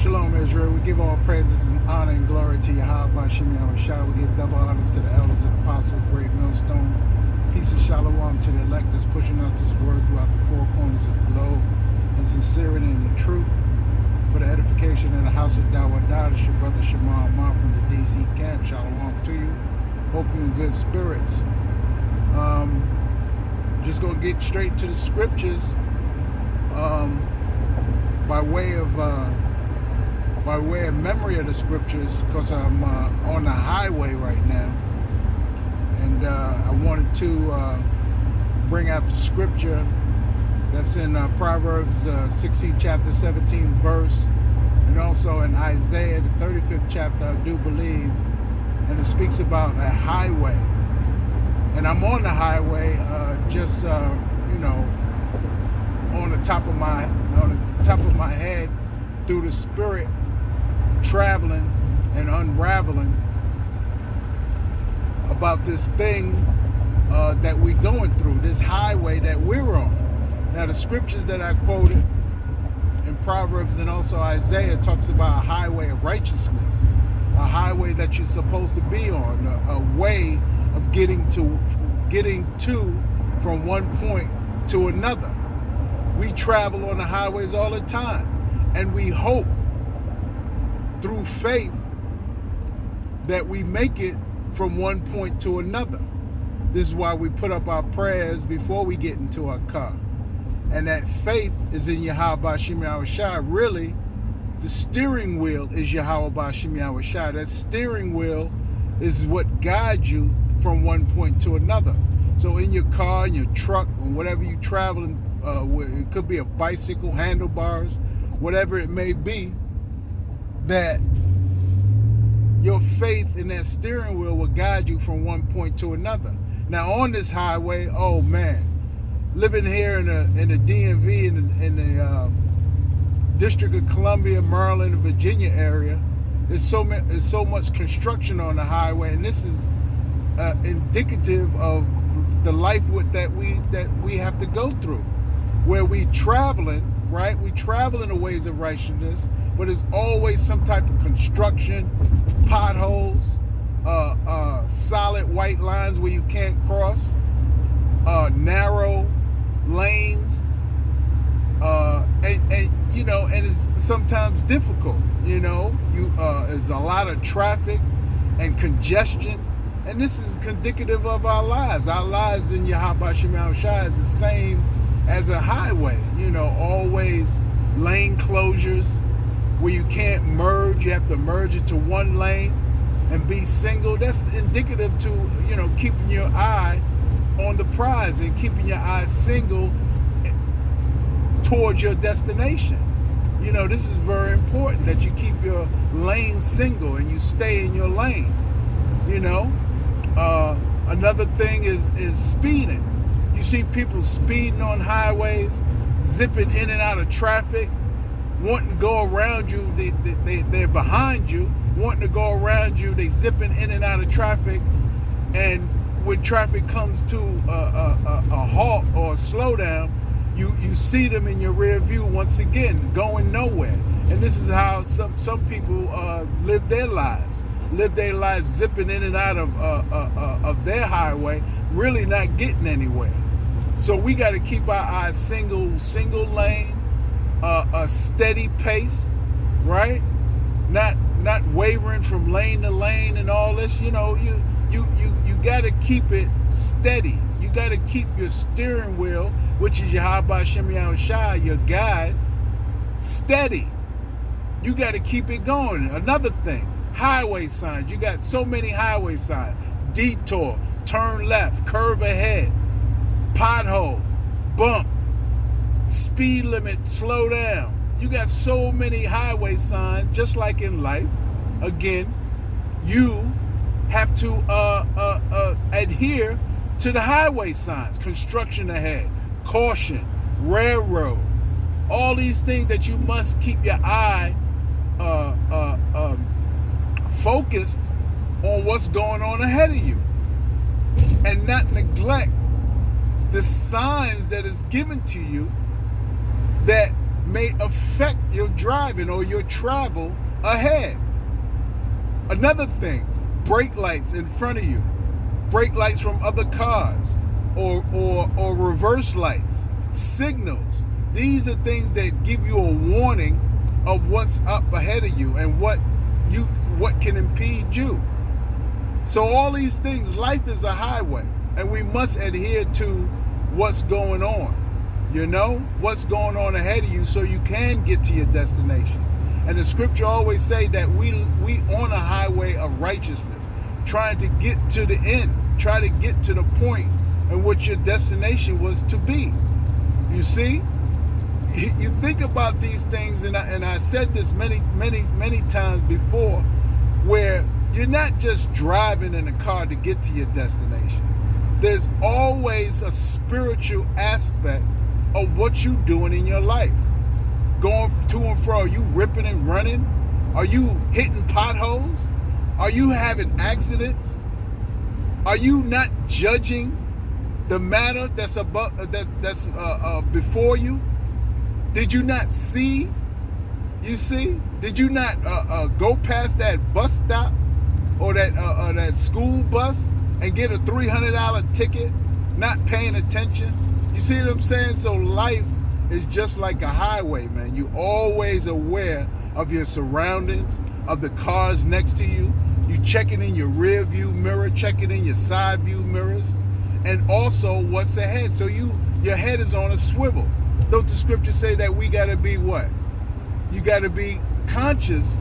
Shalom, Israel. We give all praises and honor and glory to Yahweh Shemi Awashai. We give double honors to the elders and apostles, great millstone. Peace and shalom to the electors pushing out this word throughout the four corners of the globe in sincerity and in truth for the edification of the house of Dawadah. It's your brother Shamar Amar from the DC camp. Shalom to you. Hope you're in good spirits. Just going to get straight to the scriptures by way of memory of the scriptures, because I'm on the highway right now, and I wanted to bring out the scripture that's in Proverbs 16 chapter 17 verse, and also in Isaiah the 35th chapter, I do believe, and it speaks about a highway. And I'm on the highway, on the top of my head, through the spirit, traveling and unraveling about this thing that we're going through, this highway that we're on. Now, the scriptures that I quoted in Proverbs and also Isaiah talks about a highway of righteousness, a highway that you're supposed to be on, a way of getting to from one point to another. We travel on the highways all the time, and we hope through faith that we make it from one point to another. This is why we put up our prayers before we get into our car. And that faith is in Yahweh Shemi Awashai. Really, the steering wheel is Yahweh Shemi Awashai. That steering wheel is what guides you from one point to another. So in your car, in your truck, or whatever you're traveling, it could be a bicycle, handlebars, whatever it may be, that your faith in that steering wheel will guide you from one point to another. Now, on this highway, oh man, living here in the DMV, in the District of Columbia, Maryland, and Virginia area, there's so much construction on the highway, and this is indicative of the life that we have to go through, where we traveling, right? We travel in the ways of righteousness, but it's always some type of construction, potholes, solid white lines where you can't cross, narrow lanes, and it's sometimes difficult. There's a lot of traffic and congestion. And this is indicative of our lives. Our lives in Yahweh Shemi Awashai is the same as a highway. Always lane closures where you can't merge. You have to merge into one lane and be single. That's indicative to, keeping your eye on the prize and keeping your eye single towards your destination. This is very important that you keep your lane single and you stay in your lane. Another thing is speeding. You see people speeding on highways, zipping in and out of traffic, wanting to go around you. They're behind you, wanting to go around you. They zipping in and out of traffic, and when traffic comes to a halt or a slowdown, you see them in your rear view once again, going nowhere. And this is how some people live their lives. Zipping in and out of their highway, really not getting anywhere. So we got to keep our eyes single lane, a steady pace, right? Not wavering from lane to lane and all this. You got to keep it steady. You got to keep your steering wheel, which is Yahweh Shemi Awashai, your guide, steady. You got to keep it going. Another thing. Highway signs. You got so many highway signs. Detour, turn left, curve ahead, pothole, bump, speed limit, slow down. You got so many highway signs, just like in life. Again, you have to adhere to the highway signs. Construction ahead, caution, railroad, all these things that you must keep your eye focused on what's going on ahead of you, and not neglect the signs that is given to you that may affect your driving or your travel ahead. Another thing, brake lights in front of you, brake lights from other cars, or reverse lights, signals. These are things that give you a warning of what's up ahead of you and what can impede you. So all these things, life is a highway, and we must adhere to what's going on. You know, what's going on ahead of you so you can get to your destination. And the scripture always say that we on a highway of righteousness, trying to get to the end, try to get to the point in which your destination was to be. You see? You think about these things, and I said this many times before, where you're not just driving in a car to get to your destination. There's always a spiritual aspect of what you're doing in your life. Going to and fro, are you ripping and running? Are you hitting potholes? Are you having accidents? Are you not judging the matter that's before you? Did you not see? You see? Did you not go past that bus stop or that school bus and get a $300 ticket, not paying attention? You see what I'm saying? So life is just like a highway, man. You're always aware of your surroundings, of the cars next to you. You checking in your rear view mirror, checking in your side view mirrors, and also what's ahead. So your head is on a swivel. Don't the scripture say that we got to be what? You got to be conscious,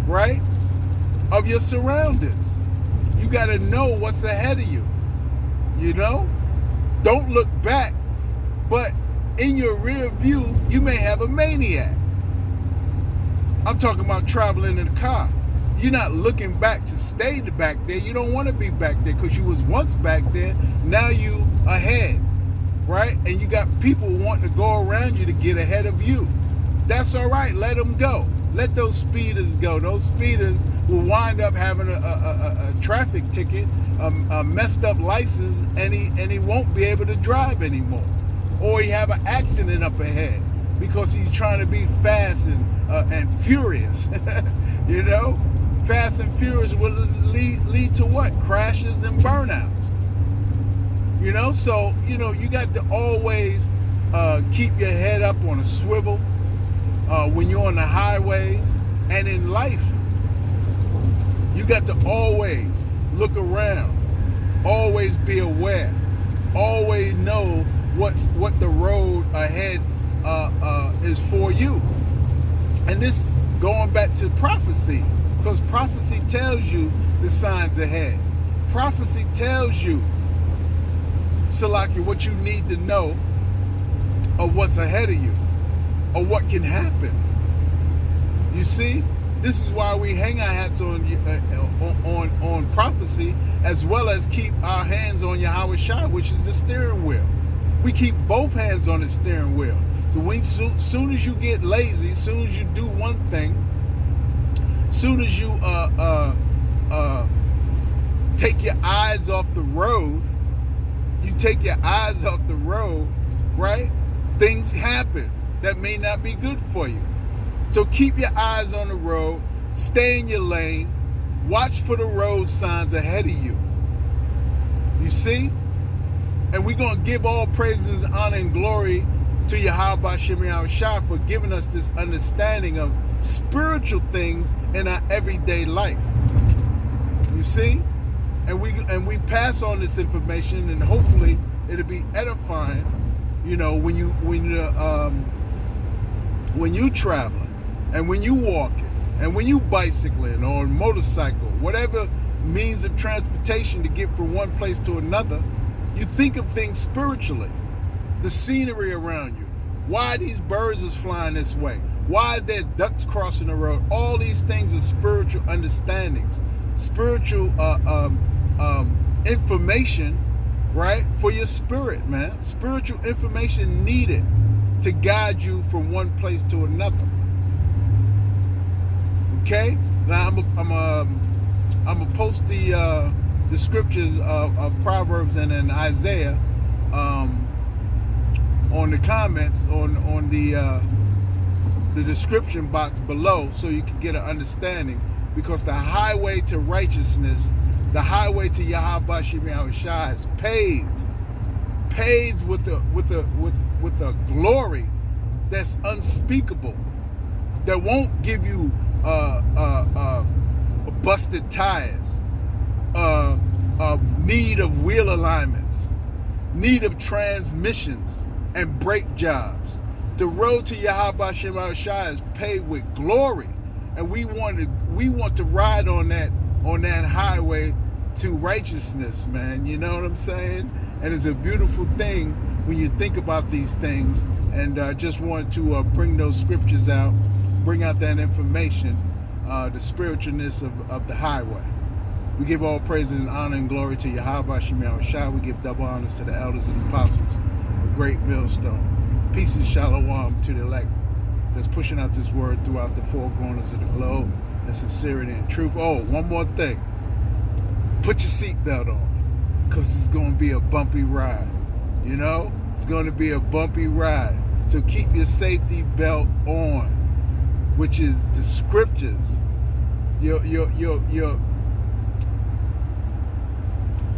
right, of your surroundings. You got to know what's ahead of you. You know? Don't look back, but in your rear view, you may have a maniac. I'm talking about traveling in a car. You're not looking back to stay back there. You don't want to be back there because you was once back there. Now you ahead, right? And you got people wanting to go around you to get ahead of you. That's all right. Let them go. Let those speeders go. Those speeders will wind up having a traffic ticket, a messed up license, and he won't be able to drive anymore. Or he have an accident up ahead because he's trying to be fast and furious. You know, fast and furious will lead to what? Crashes and burnouts. You know, so you got to always keep your head up on a swivel when you're on the highways and in life. You got to always look around, always be aware, always know what the road ahead is for you. And this going back to prophecy, because prophecy tells you the signs ahead. Prophecy tells you, Salaki, what you need to know of what's ahead of you, or what can happen. You see, this is why we hang our hats on prophecy, as well as keep our hands on Yahweh Shai, which is the steering wheel. We keep both hands on the steering wheel. So soon as you get lazy, soon as you do one thing, soon as you take your eyes off the road, right? Things happen that may not be good for you. So keep your eyes on the road, stay in your lane, watch for the road signs ahead of you. You see? And we're going to give all praises, honor, and glory to Yahweh Hashem Yahweh Shai for giving us this understanding of spiritual things in our everyday life. You see? And we pass on this information, and hopefully it'll be edifying, when you traveling, and when you walking, and when you bicycling or motorcycle, whatever means of transportation to get from one place to another, you think of things spiritually. The scenery around you. Why these birds is flying this way? Why is there ducks crossing the road? All these things are spiritual understandings, spiritual information, right? For your spirit, man. Spiritual information needed to guide you from one place to another. Okay? Now I'm gonna post the scriptures of Proverbs and then Isaiah on the comments on the description box below so you can get an understanding, because the highway to righteousness, the highway to Yahweh Shem Yahushua is paved with a glory that's unspeakable, that won't give you busted tires, need of wheel alignments, need of transmissions and brake jobs. The road to Yahweh Shem Yahushua is paved with glory, and we want to ride on that highway to righteousness, man. You know what I'm saying? And it's a beautiful thing when you think about these things. And just wanted to bring those scriptures out, bring out that information, the spiritualness of the highway. We give all praises and honor and glory to Yahweh Shem Yahushua. We give double honors to the elders and apostles, a great millstone. Peace and shalom to the elect that's pushing out this word throughout the four corners of the globe in sincerity and truth. Oh, one more thing. Put your seatbelt on, because it's going to be a bumpy ride. You know? It's going to be a bumpy ride. So keep your safety belt on, which is the scriptures.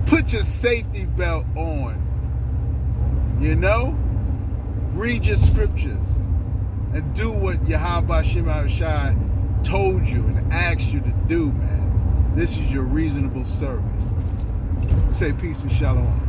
Put your safety belt on. You know? Read your scriptures and do what Yahweh Shem Yahushua told you and asked you to do, man. This is your reasonable service. Say peace and shalom.